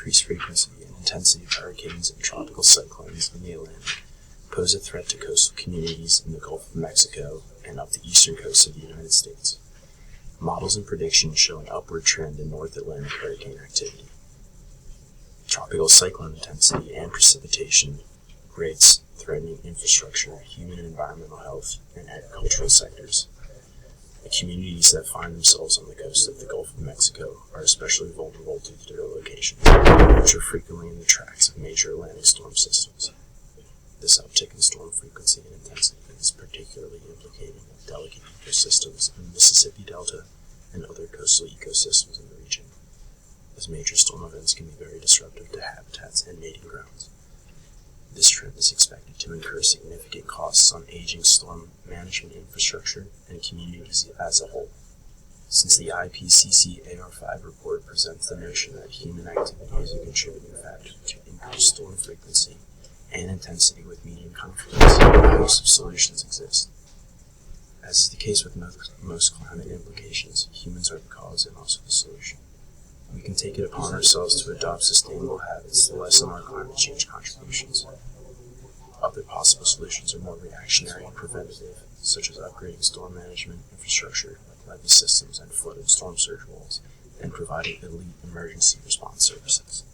increased frequency and intensity of hurricanes and tropical cyclones in the Atlantic pose a threat to coastal communities in the Gulf of Mexico and up the eastern coast of the United States. Models and predictions show an upward trend in North Atlantic hurricane activity. Tropical cyclone intensity and precipitation rates threatening infrastructure, human and environmental health, and agricultural sectors. The communities that find themselves on the coast of the Gulf of Mexico are especially vulnerable due to their locations, which are frequently in the tracks of major Atlantic storm systems. This uptick in storm frequency and intensity is particularly implicating delicate ecosystems in the Mississippi Delta and other coastal ecosystems in the region, as major storm events can be very disruptive to habitats and mating grounds. This trend is expected to incur significant costs on aging storm management infrastructure and communities as a whole. Since the IPCC AR5 report presents the notion that human activity is a contributing factor to increased storm frequency and intensity with medium confidence, a host of solutions exist. As is the case with most climate implications, humans are the cause and also the solution. We can take it upon ourselves to adopt sustainable habits to lessen our climate change contributions. Other possible solutions are more reactionary and preventative, such as upgrading storm management infrastructure like levee systems and flood and storm surge walls, and providing elite emergency response services.